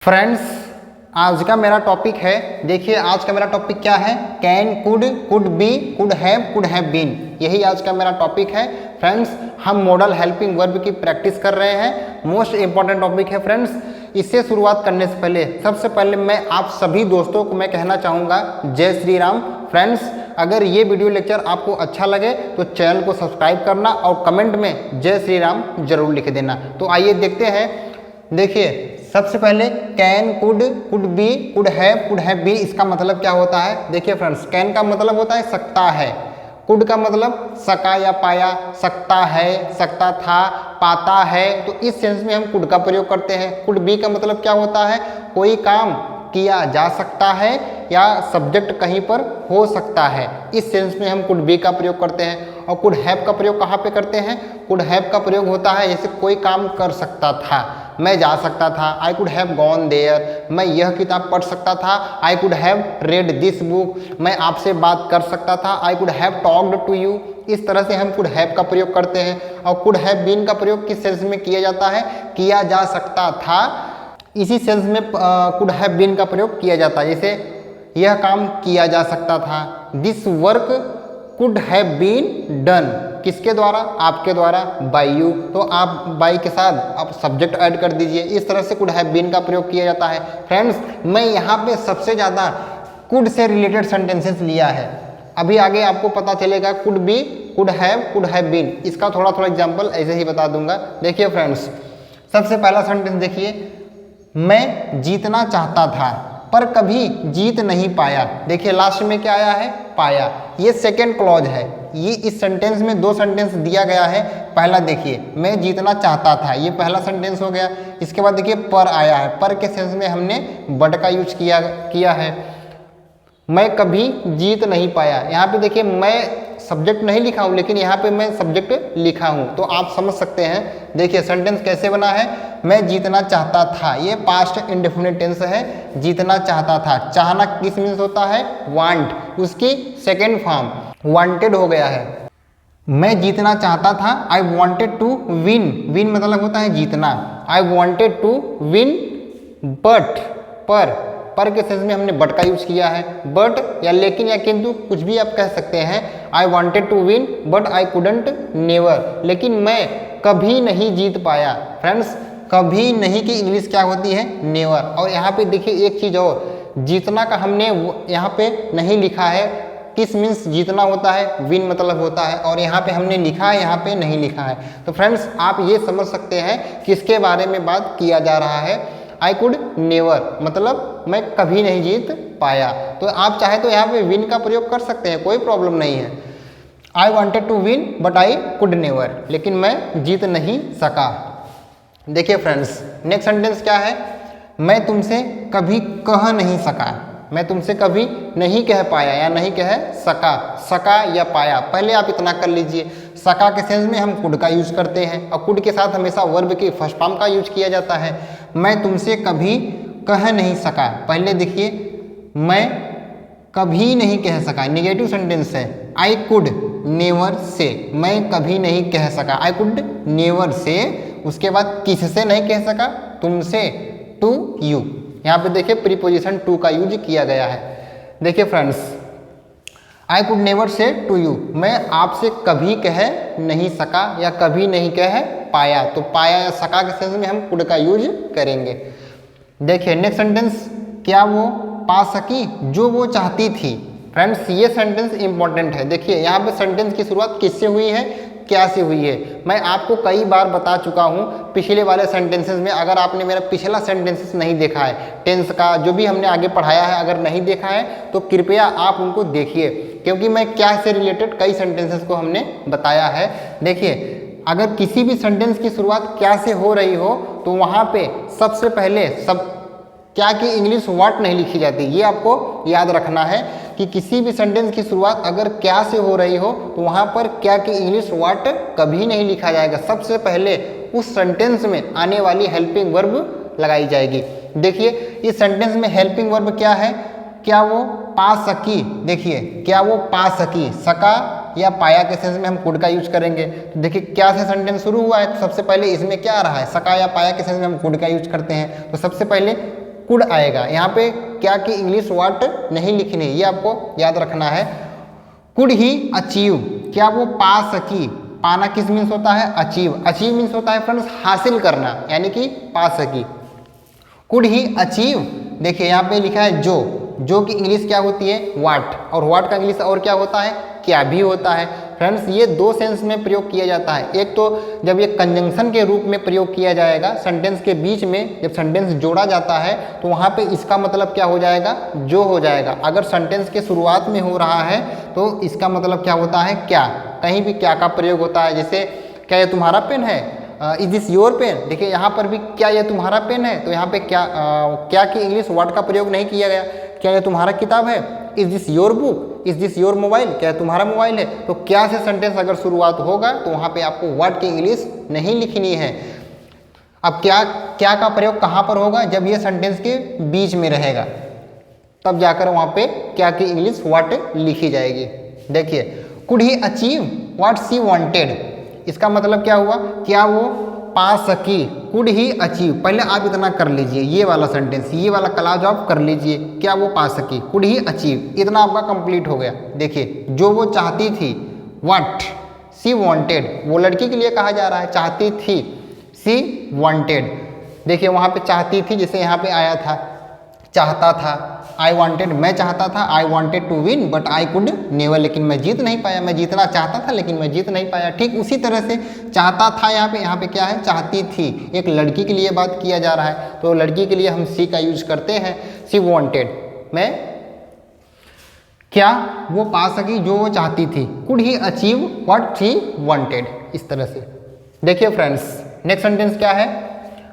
Friends, आज का मेरा टॉपिक है, देखिए आज का मेरा टॉपिक क्या है, can, could be, could have been, यही आज का मेरा टॉपिक है। फ्रेंड्स, हम मॉडल हेल्पिंग वर्ब की प्रैक्टिस कर रहे हैं। मोस्ट इंपॉर्टेंट टॉपिक है फ्रेंड्स। इससे शुरुआत करने से पहले सबसे पहले मैं आप सभी दोस्तों को मैं कहना चाहूँगा जय श्री राम। फ्रेंड्स, अगर ये वीडियो लेक्चर आपको अच्छा लगे तो चैनल को सब्सक्राइब करना और कमेंट में जय श्री राम जरूर लिख देना। तो आइए देखते हैं। देखिए सबसे पहले can, could be, could have been, इसका मतलब क्या होता है। देखिए फ्रेंड्स, कैन का मतलब होता है सकता है, कुड का मतलब सका या पाया, सकता है, सकता था, पाता है, तो इस सेंस में हम कुड का प्रयोग करते हैं। कुड बी का मतलब क्या होता है, कोई काम किया जा सकता है या सब्जेक्ट कहीं पर हो सकता है, इस सेंस में हम कुड बी का प्रयोग करते हैं। और कुड हैव का प्रयोग कहाँ पे करते हैं, कुड हैव का प्रयोग होता है जैसे कोई काम कर सकता था, मैं जा सकता था, I could have gone there, मैं यह किताब पढ़ सकता था, I could have read this book, मैं आपसे बात कर सकता था, I could have talked to you. इस तरह से हम कुड हैव का प्रयोग करते हैं। और कुड हैव बीन का प्रयोग किस सेंस में किया जाता है, किया जा सकता था, इसी सेंस में कुड हैव बीन का प्रयोग किया जाता है। जैसे यह काम किया जा सकता था, this work could have been done, किसके द्वारा, आपके द्वारा, बाय यू, तो आप बाय के साथ आप सब्जेक्ट ऐड कर दीजिए। इस तरह से कुड हैव बीन का प्रयोग किया जाता है। फ्रेंड्स, मैं यहाँ पे सबसे ज़्यादा कुड से रिलेटेड सेंटेंसेस लिया है, अभी आगे आपको पता चलेगा could be, could have been, इसका थोड़ा थोड़ा एग्जाम्पल ऐसे ही बता दूंगा। देखिए फ्रेंड्स, सबसे पहला सेंटेंस देखिए, मैं जीतना चाहता था पर कभी जीत नहीं पाया। देखिए लास्ट में क्या आया है, पाया, ये सेकेंड क्लॉज है। ये इस सेंटेंस में दो सेंटेंस दिया गया है। पहला देखिए, मैं जीतना चाहता था, ये पहला सेंटेंस हो गया। इसके बाद देखिए पर आया है, पर के सेंस में हमने बट का यूज किया है। मैं कभी जीत नहीं पाया, यहाँ पे देखिए मैं सब्जेक्ट नहीं लिखा हूँ लेकिन यहाँ पे मैं सब्जेक्ट लिखा हूँ, तो आप समझ सकते हैं। देखिए सेंटेंस कैसे बना है, मैं जीतना चाहता था, ये पास्ट इंडेफिनिट टेंस है, जीतना चाहता था। चाहना किस मीन्स होता है, वांट, उसकी सेकेंड फॉर्म वांटेड हो गया है। मैं जीतना चाहता था, I wanted to win, win मतलब होता है जीतना, I wanted to win but, पर के सेंस में हमने बट का यूज किया है। बट या लेकिन या किंतु कुछ भी आप कह सकते हैं। I wanted to win but I couldn't never, लेकिन मैं कभी नहीं जीत पाया। फ्रेंड्स, कभी नहीं की इंग्लिश क्या होती है, नेवर। और यहाँ पे देखिए एक चीज और, जीतना का हमने यहाँ पे नहीं लिखा है, किस मीन्स जीतना होता है, विन मतलब होता है, और यहाँ पे हमने लिखा है, यहाँ पे नहीं लिखा है। तो फ्रेंड्स, आप ये समझ सकते हैं किसके बारे में बात किया जा रहा है। आई कुड नेवर मतलब मैं कभी नहीं जीत पाया। तो आप चाहे तो यहाँ पे विन का प्रयोग कर सकते हैं, कोई प्रॉब्लम नहीं है। I wanted to win but I could never, लेकिन मैं जीत नहीं सका। देखिए फ्रेंड्स, नेक्स्ट सेंटेंस क्या है, मैं तुमसे कभी कह नहीं सका, मैं तुमसे कभी नहीं कह पाया या नहीं कह सका, सका या पाया, पहले आप इतना कर लीजिए। सका के सेंस में हम कुड का यूज करते हैं और कुड के साथ हमेशा वर्ब की फर्स्ट फॉर्म का यूज किया जाता है। मैं तुमसे कभी कह नहीं सका, पहले देखिए मैं कभी नहीं कह सका, निगेटिव सेंटेंस है। आई कुड नेवर से, मैं कभी नहीं कह सका, आई कुड नेवर से। उसके बाद किससे नहीं कह सका, तुमसे, टू यू, यहाँ पे देखिए प्रीपोजिशन टू का यूज किया गया है। देखिए friends, I could never say to you, मैं आपसे कभी कह नहीं सका या कभी नहीं कह पाया, तो पाया या सका के सेंस में हम कुड का यूज करेंगे। देखिए नेक्स्ट सेंटेंस, क्या वो पा सकी जो वो चाहती थी। फ्रेंड्स, ये सेंटेंस इंपॉर्टेंट है। देखिए यहाँ पे सेंटेंस की शुरुआत किससे हुई है, क्या से हुई है। मैं आपको कई बार बता चुका हूँ पिछले वाले सेंटेंसेस में। अगर आपने मेरा पिछला सेंटेंसेस नहीं देखा है, टेंस का जो भी हमने आगे पढ़ाया है, अगर नहीं देखा है तो कृपया आप उनको देखिए, क्योंकि मैं क्या से रिलेटेड कई सेंटेंसेस को हमने बताया है। देखिए, अगर किसी भी सेंटेंस की शुरुआत क्या से हो रही हो तो वहाँ पे सबसे पहले क्या की इंग्लिश व्हाट नहीं लिखी जाती। ये आपको याद रखना है कि किसी भी सेंटेंस की शुरुआत अगर क्या से हो रही हो तो वहाँ पर क्या की इंग्लिश व्हाट कभी नहीं लिखा जाएगा। सबसे पहले उस सेंटेंस में आने वाली हेल्पिंग वर्ब लगाई जाएगी। देखिए इस सेंटेंस में हेल्पिंग वर्ब क्या है, क्या वो पा सकी। देखिए क्या वो पा सकी, सका या पाया के सेंस में हम कुड का यूज करेंगे। तो देखिए क्या से सेंटेंस शुरू हुआ है, तो सबसे पहले इसमें क्या आ रहा है, सका या पाया के सेंस में हम कुड का यूज करते हैं। तो सबसे पहले कुड आएगा। यहाँ पे क्या की इंग्लिश वाट नहीं लिखनी, ये आपको याद रखना है। कुड ही अचीव, क्या वो पा सकी, पाना किस मीन्स होता है, अचीव। अचीव मीन्स होता है फ्रेंड्स हासिल करना, यानी कि पा सकी। कुड ही अचीव, देखिए यहाँ पे लिखा है जो की इंग्लिश क्या होती है, वाट, और वाट का इंग्लिश और क्या होता है, क्या भी होता है। फ्रेंड्स ये दो सेंस में प्रयोग किया जाता है। एक तो जब ये कंजंक्शन के रूप में प्रयोग किया जाएगा, सेंटेंस के बीच में जब सेंटेंस जोड़ा जाता है तो वहाँ पे इसका मतलब क्या हो जाएगा, जो हो जाएगा। अगर सेंटेंस के शुरुआत में हो रहा है तो इसका मतलब क्या होता है, क्या। कहीं भी क्या का प्रयोग होता है, जैसे क्या ये तुम्हारा पेन है, इज दिस योर पेन। देखिए यहाँ पर भी क्या ये तुम्हारा पेन है, तो यहाँ पे क्या की इंग्लिश वाट का प्रयोग नहीं किया गया। क्या ये तुम्हारा किताब है, is this your book, is this your mobile, क्या तुम्हारा मोबाइल है। तो क्या से सेंटेंस अगर शुरुआत होगा तो वहाँ पे आपको वाट की इंग्लिश नहीं लिखनी है। अब क्या का प्रयोग कहाँ पर होगा, जब ये सेंटेंस के बीच में रहेगा तब जाकर वहाँ पे क्या की इंग्लिश वाट लिखी जाएगी। देखिए could he achieve what she wanted, इसका मतलब क्या हुआ, क्या वो पा सकी। कुड ही अचीव, पहले आप इतना कर लीजिए, ये वाला सेंटेंस, ये वाला क्लॉज आप कर लीजिए, क्या वो पा सकी, कुड ही अचीव, इतना आपका कंप्लीट हो गया। देखिए जो वो चाहती थी, व्हाट शी वांटेड, वो लड़की के लिए कहा जा रहा है, चाहती थी, शी वांटेड। देखिए वहाँ पे चाहती थी, जैसे यहाँ पे आया था चाहता था, आई वांटेड, मैं चाहता था, I wanted to win but I could never, लेकिन मैं जीत नहीं पाया। मैं जीतना चाहता था लेकिन मैं जीत नहीं पाया। ठीक उसी तरह से चाहता था, यहाँ पे क्या है, चाहती थी। एक लड़की के लिए बात किया जा रहा है तो लड़की के लिए हम सी का यूज करते हैं, सी वांटेड, मैं क्या वो पा सकी जो वो चाहती थी। Could he achieve what she wanted, इस तरह से। देखिए फ्रेंड्स नेक्स्ट सेंटेंस क्या है,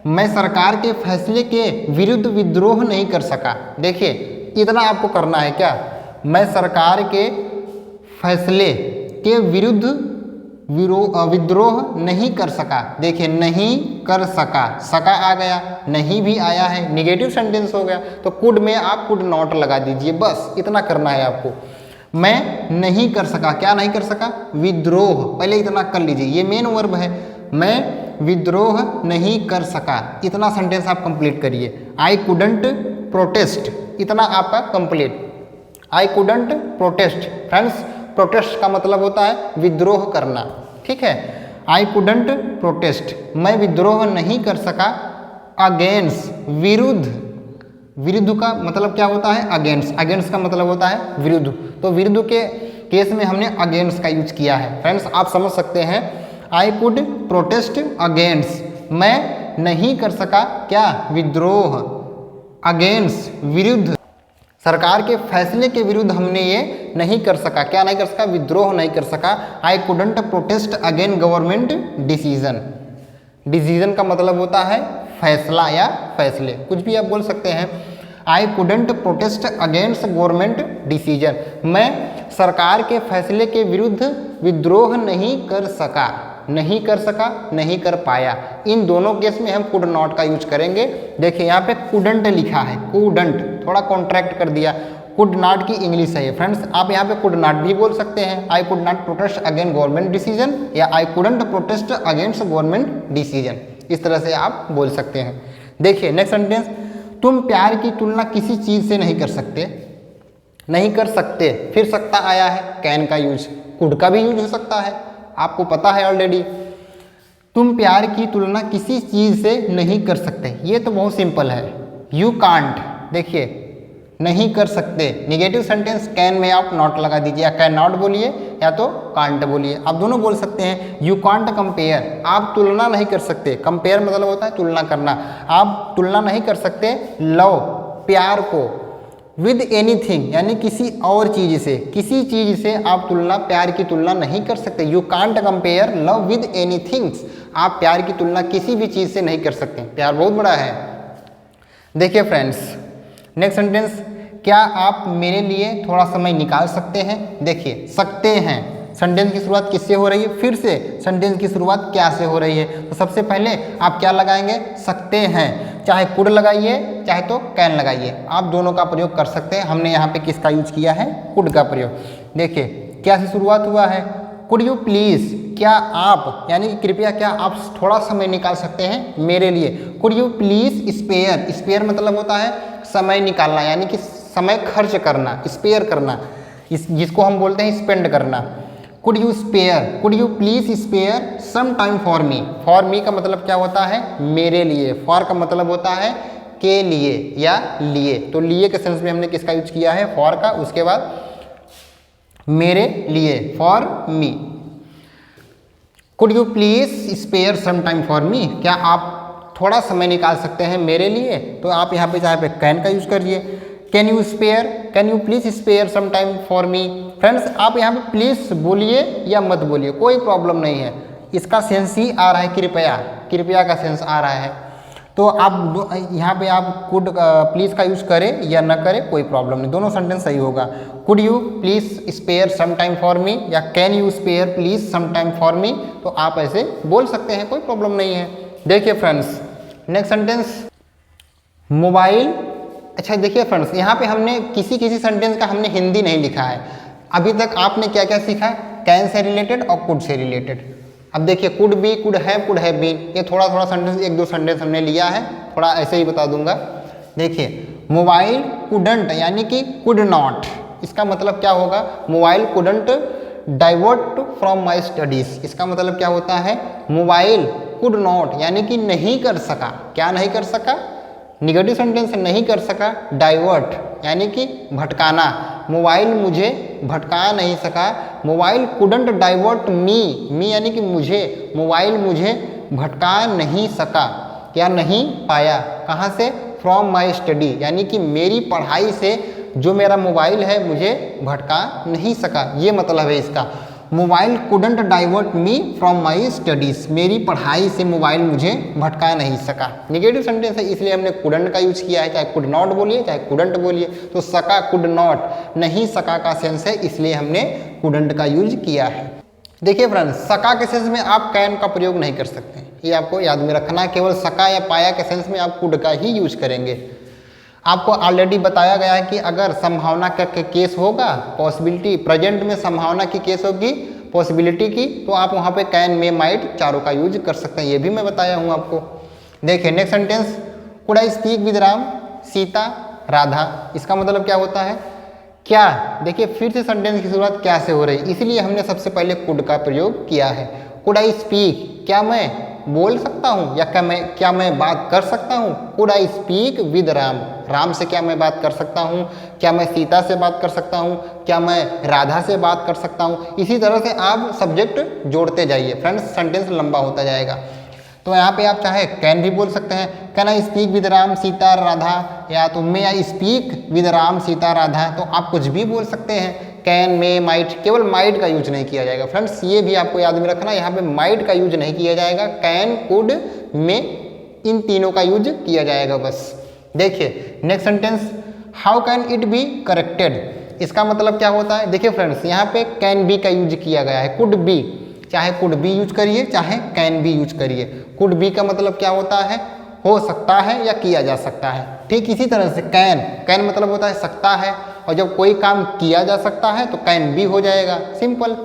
मैं सरकार के फैसले के विरुद्ध विद्रोह नहीं कर सका। देखिए इतना आपको करना है, क्या, मैं सरकार के फैसले के विरुद्ध विद्रोह नहीं कर सका। देखिए नहीं कर सका, सका आ गया, नहीं भी आया है, निगेटिव सेंटेंस हो गया, तो कुड में आप कुड नॉट लगा दीजिए, बस इतना करना है आपको। मैं नहीं कर सका, क्या नहीं कर सका, विद्रोह, पहले इतना कर लीजिए, ये मेन वर्ब है। मैं विद्रोह नहीं कर सका, इतना सेंटेंस आप कंप्लीट करिए। आई कुडंट प्रोटेस्ट, इतना आपका कंप्लीट। आई कुडंट प्रोटेस्ट, फ्रेंड्स प्रोटेस्ट का मतलब होता है विद्रोह करना, ठीक है। आई कुडंट प्रोटेस्ट, मैं विद्रोह नहीं कर सका। अगेंस्ट, विरुद्ध, विरुद्ध का मतलब क्या होता है, अगेंस्ट, अगेंस्ट का मतलब होता है विरुद्ध, तो विरुद्ध के केस में हमने अगेंस्ट का यूज किया है। फ्रेंड्स आप समझ सकते हैं, आई कुड प्रोटेस्ट अगेंस्ट, मैं नहीं कर सका क्या, विद्रोह, अगेंस्ट विरुद्ध, सरकार के फैसले के विरुद्ध हमने ये नहीं कर सका, क्या नहीं कर सका, विद्रोह नहीं कर सका। आई couldn't protest again government decision, decision का मतलब होता है फैसला या फैसले, कुछ भी आप बोल सकते हैं। आई couldn't protest against government decision, मैं सरकार के फैसले के विरुद्ध विद्रोह नहीं कर सका, नहीं कर सका, नहीं कर पाया। इन दोनों केस में हम कुड नॉट का यूज करेंगे। देखिए यहाँ पे कुडंट लिखा है, कुडंट थोड़ा कॉन्ट्रैक्ट कर दिया, कुड नॉट की इंग्लिश है ये। फ्रेंड्स आप यहाँ पे कुड नॉट भी बोल सकते हैं, I could not protest against government decision, या I couldn't protest against government decision, इस तरह से आप बोल सकते हैं। देखिए नेक्स्ट सेंटेंस, तुम प्यार की तुलना किसी चीज़ से नहीं कर सकते, नहीं कर सकते, फिर सकता आया है, कैन का यूज, कुड का भी यूज हो सकता है, आपको पता है ऑलरेडी। तुम प्यार की तुलना किसी चीज़ से नहीं कर सकते, ये तो बहुत सिंपल है, यू कांट। देखिए नहीं कर सकते, निगेटिव सेंटेंस कैन में आप नॉट लगा दीजिए, या कैन नॉट बोलिए या तो कांट बोलिए, आप दोनों बोल सकते हैं। यू कांट कंपेयर, आप तुलना नहीं कर सकते, कंपेयर मतलब होता है तुलना करना, आप तुलना नहीं कर सकते लव, प्यार को, विद एनीथिंग यानी किसी और चीज़ से, किसी चीज़ से आप तुलना, प्यार की तुलना नहीं कर सकते। You can't compare love with anythings, आप प्यार की तुलना किसी भी चीज़ से नहीं कर सकते, प्यार बहुत बड़ा है। देखिए फ्रेंड्स नेक्स्ट सेंटेंस, क्या आप मेरे लिए थोड़ा समय निकाल सकते हैं। देखिए सकते हैं, सेंटेंस की शुरुआत किससे हो रही है, फिर से सेंटेंस की शुरुआत क्या से हो रही है, तो सबसे पहले आप क्या लगाएंगे, सकते हैं, चाहे कुड लगाइए चाहे तो कैन लगाइए, आप दोनों का प्रयोग कर सकते हैं। हमने यहाँ पे किसका यूज किया है, कुड का प्रयोग। देखिए क्या से शुरुआत हुआ है, कुड यू प्लीज़, क्या आप, यानी कृपया क्या आप थोड़ा समय निकाल सकते हैं मेरे लिए। Could you please spare, spare मतलब होता है समय निकालना, यानी कि समय खर्च करना, स्पेयर करना, जिसको हम बोलते हैं स्पेंड करना। Could you spare, could you please spare some time for me. For me का मतलब क्या होता है, मेरे लिए। फॉर का मतलब होता है के लिए या लिए, तो लिए के सेंस में हमने किसका यूज किया है, फॉर का। उसके बाद मेरे लिए, for me. Could you please spare some time for me, क्या आप थोड़ा समय निकाल सकते हैं मेरे लिए, तो आप यहाँ पे चाहे पे कैन का यूज करिए। Can you spare, can you please spare some time for me. Friends आप यहाँ पे प्लीज बोलिए या मत बोलिए, कोई प्रॉब्लम नहीं है, इसका सेंस ही आ रहा है कृपया, कृपया का सेंस आ रहा है। तो आप यहाँ पे आप कुड प्लीज़ का यूज़ करें या ना करें कोई प्रॉब्लम नहीं, दोनों सेंटेंस सही होगा। Could you please spare some time for me या can you spare please some time for me, तो आप ऐसे बोल सकते हैं, कोई प्रॉब्लम नहीं है। देखिए फ्रेंड्स नेक्स्ट सेंटेंस, मोबाइल। अच्छा देखिए फ्रेंड्स, यहाँ पे हमने किसी किसी सेंटेंस का हमने हिंदी नहीं लिखा है। अभी तक आपने क्या क्या सीखा, कैन से रिलेटेड और कुड से रिलेटेड। अब देखिए could be, could have been, ये थोड़ा थोड़ा सेंटेंस, एक दो सेंटेंस हमने लिया है, थोड़ा ऐसे ही बता दूंगा। देखिए मोबाइल कुडंट यानी कि कुड नॉट, इसका मतलब क्या होगा, mobile couldn't divert from my studies. इसका मतलब क्या होता है, मोबाइल कुड नॉट यानी कि नहीं कर सका, क्या नहीं कर सका, निगेटिव सेंटेंस नहीं कर सका, डाइवर्ट यानी कि भटकाना, मोबाइल मुझे भटका नहीं सका। मोबाइल कुडंट डाइवर्ट मी, मी यानी कि मुझे, मोबाइल मुझे भटका नहीं सका, क्या नहीं पाया, कहाँ से, फ्रॉम माई स्टडी यानी कि मेरी पढ़ाई से जो मेरा मोबाइल है मुझे भटका नहीं सका, ये मतलब है इसका। Mobile couldn't divert me from my studies, मेरी पढ़ाई से मोबाइल मुझे भटका नहीं सका। निगेटिव सेंटेंस है इसलिए हमने कुडंट का यूज किया है, चाहे कुड नॉट बोलिए चाहे कुडंट बोलिए, तो सका कुड नॉट, नहीं सका का सेंस है इसलिए हमने कुडंट का यूज किया है। देखिए फ्रेंड्स सका के सेंस में आप कैन का प्रयोग नहीं कर सकते, ये आपको याद में रखना है, केवल सका या पाया के सेंस में आप कुड का ही यूज करेंगे। आपको ऑलरेडी बताया गया है कि अगर संभावना का केस होगा, पॉसिबिलिटी, प्रेजेंट में संभावना की केस होगी, पॉसिबिलिटी की, तो आप वहाँ पे कैन में माइट चारों का यूज कर सकते हैं, ये भी मैं बताया हूँ आपको। देखिए next sentence, could I speak with Ram Sita Radha, इसका मतलब क्या होता है, क्या। देखिए फिर से सेंटेंस की शुरुआत क्या से हो रही है, इसलिए हमने सबसे पहले कुड का प्रयोग किया है। कुड आई स्पीक, क्या मैं बोल सकता हूँ या क्या मैं बात कर सकता हूँ। Could I speak with Ram, Ram से क्या मैं बात कर सकता हूँ, क्या मैं सीता से बात कर सकता हूँ, क्या मैं राधा से बात कर सकता हूँ। इसी तरह से आप सब्जेक्ट जोड़ते जाइए फ्रेंड्स, सेंटेंस लंबा होता जाएगा। तो यहाँ पे आप चाहे कैन भी बोल सकते हैं, can I speak with Ram Sita Radha, या तो may I speak with Ram Sita Radha, तो आप कुछ भी बोल सकते हैं। कैन में माइट, केवल माइट का यूज नहीं किया जाएगा फ्रेंड्स, ये भी आपको याद में रखना, यहाँ पे माइट का यूज नहीं किया जाएगा, कैन कुड में इन तीनों का यूज किया जाएगा बस। देखिए next sentence, how can it be corrected, इसका मतलब क्या होता है। देखिए फ्रेंड्स यहाँ पे कैन बी का यूज किया गया है, कुड बी, चाहे कुड बी यूज करिए चाहे कैन बी यूज करिए। कुड बी का मतलब क्या होता है, हो सकता है या किया जा सकता है। ठीक इसी तरह से कैन, कैन मतलब होता है सकता है, और जब कोई काम किया जा सकता है तो कैन बी हो जाएगा, सिंपल।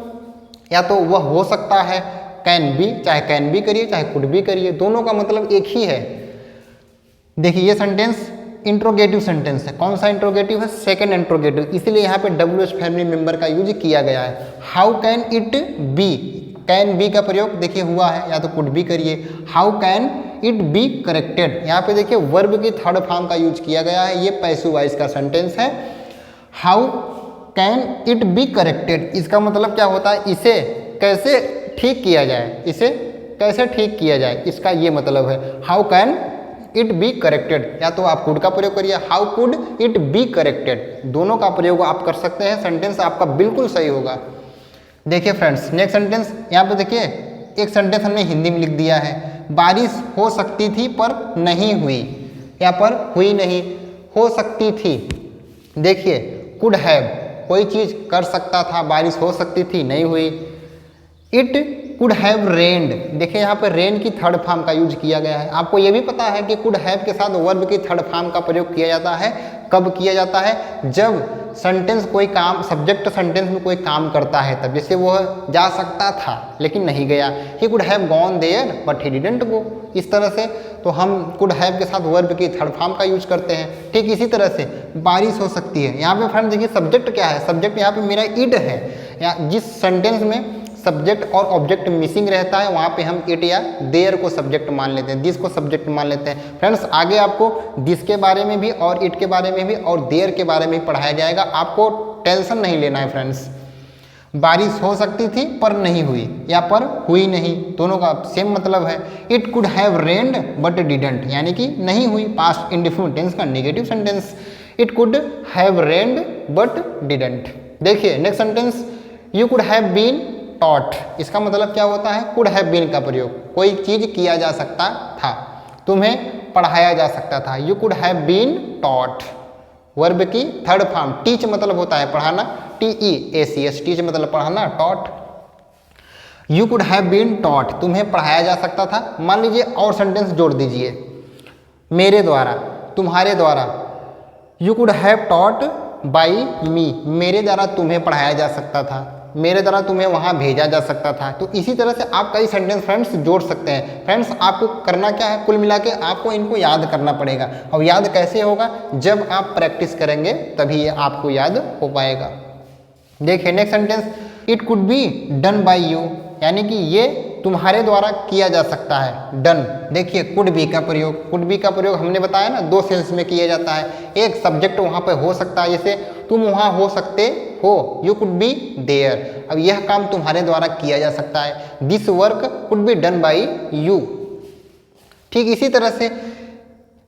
या तो वह हो सकता है कैन बी, चाहे कैन बी करिए चाहे कुड बी करिए, दोनों का मतलब एक ही है। देखिए ये सेंटेंस इंट्रोगेटिव सेंटेंस है, कौन सा इंट्रोगेटिव है, सेकंड इंट्रोगेटिव, इसलिए यहाँ पे डब्ल्यूएच फैमिली मेंबर का यूज किया गया है। How can it be, can be का प्रयोग देखिए हुआ है, या तो कुड बी करिए। How can it be corrected, यहाँ पे देखिए वर्ब की थर्ड फॉर्म का यूज किया गया है, ये पैसिव वॉइस का सेंटेंस है। How can it be corrected, इसका मतलब क्या होता है, इसे कैसे ठीक किया जाए, इसे कैसे ठीक किया जाए, इसका ये मतलब है। How can it be corrected, या तो आप कुड का प्रयोग करिए, how could it be corrected, दोनों का प्रयोग आप कर सकते हैं, सेंटेंस आपका बिल्कुल सही होगा। देखिए फ्रेंड्स नेक्स्ट सेंटेंस, यहाँ पे देखिए एक सेंटेंस हमने हिंदी में लिख दिया है, बारिश हो सकती थी पर नहीं हुई, यहाँ पर हुई नहीं, हो सकती थी। देखिए कुड हैव, कोई चीज़ कर सकता था, बारिश हो सकती थी नहीं हुई। इट कुड हैव रेन्ड, देखिए यहाँ पर रेन की थर्ड फॉर्म का यूज किया गया है। आपको ये भी पता है कि कुड हैव के साथ वर्ब की थर्ड फॉर्म का प्रयोग किया जाता है, कब किया जाता है, जब सेंटेंस कोई काम, सब्जेक्ट सेंटेंस में कोई काम करता है तब, जैसे वो जा सकता था लेकिन नहीं गया, he could have gone there but he didn't go, इस तरह से तो हम कुड हैव के साथ वर्ब की थर्ड फॉर्म का यूज करते हैं। ठीक इसी तरह से बारिश हो सकती है। यहाँ पे फ्रेंड देखिए सब्जेक्ट क्या है, सब्जेक्ट यहाँ पे मेरा इट है, या जिस सेंटेंस में सब्जेक्ट और ऑब्जेक्ट मिसिंग रहता है वहाँ पे हम इट या देयर को सब्जेक्ट मान लेते हैं, दिस को सब्जेक्ट मान लेते हैं। फ्रेंड्स आगे आपको दिस के बारे में भी और इट के बारे में भी और देयर के बारे में भी पढ़ाया जाएगा, आपको टेंशन नहीं लेना है फ्रेंड्स। बारिश हो सकती थी पर नहीं हुई, या पर हुई नहीं, दोनों का सेम मतलब है। It could have rained but didn't, यानी कि नहीं हुई, पास्ट इंडेफिनिट टेंस का negative sentence. It could have rained but didn't. देखिए next sentence, you could have been taught, इसका मतलब क्या होता है, कुड हैव बीन का प्रयोग, कोई चीज किया जा सकता था, तुम्हें पढ़ाया जा सकता था। You could have been taught, verb की थर्ड फॉर्म, टीच मतलब होता है पढ़ाना, TEACH, टीच मतलब पढ़ाना, taught. You could have been taught, तुम्हें पढ़ाया जा सकता था। मान लीजिए और सेंटेंस जोड़ दीजिए, मेरे द्वारा, तुम्हारे द्वारा, you could have taught by me, मेरे द्वारा तुम्हें पढ़ाया जा सकता था, मेरे द्वारा तुम्हें वहाँ भेजा जा सकता था। तो इसी तरह से आप कई सेंटेंस फ्रेंड्स जोड़ सकते हैं। फ्रेंड्स आपको करना क्या है, कुल मिला के आपको इनको याद करना पड़ेगा, और याद कैसे होगा, जब आप प्रैक्टिस करेंगे तभी ये आपको याद हो पाएगा। देखिए next sentence, it could be done by you, यानी कि ये तुम्हारे द्वारा किया जा सकता है, डन। देखिए कुड बी का प्रयोग, कुड बी का प्रयोग हमने बताया ना दो सेंस में किया जाता है, एक सब्जेक्ट वहाँ पे हो सकता है, जैसे तुम वहाँ हो सकते हो, यू कुड बी देयर, अब यह काम तुम्हारे द्वारा किया जा सकता है, this work could be done by you. ठीक इसी तरह से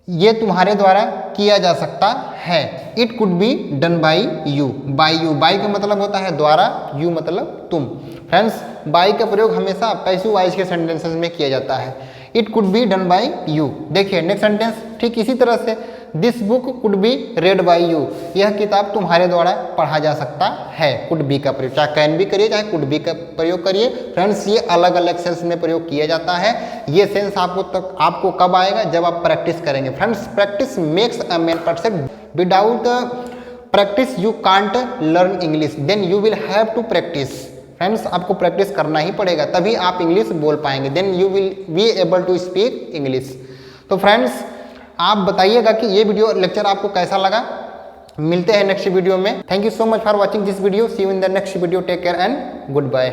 ये तुम्हारे द्वारा किया जा सकता है, it could be done by you, by you, by का मतलब होता है द्वारा, यू मतलब तुम। फ्रेंड्स बाय का प्रयोग हमेशा पैसिव वॉइस के सेंटेंसेस में किया जाता है, it could be done by you. देखिए नेक्स्ट सेंटेंस ठीक इसी तरह से, this book could be read by you, यह किताब तुम्हारे द्वारा पढ़ा जा सकता है, कुड बी का प्रयोग, चाहे कैन भी करिए चाहे कुड बी का प्रयोग करिए। फ्रेंड्स ये अलग अलग सेंस में प्रयोग किया जाता है, ये सेंस आपको कब आएगा, जब आप प्रैक्टिस करेंगे। Friends practice makes a man perfect, without practice you can't learn English, then you will have to practice. Friends आपको प्रैक्टिस करना ही पड़ेगा, तभी आप इंग्लिश बोल पाएंगे, then you will be able to speak English. तो फ्रेंड्स आप बताइएगा कि ये वीडियो लेक्चर आपको कैसा लगा। मिलते हैं नेक्स्ट वीडियो में। Thank you so much for watching this video, see you in the next video, take care and good bye.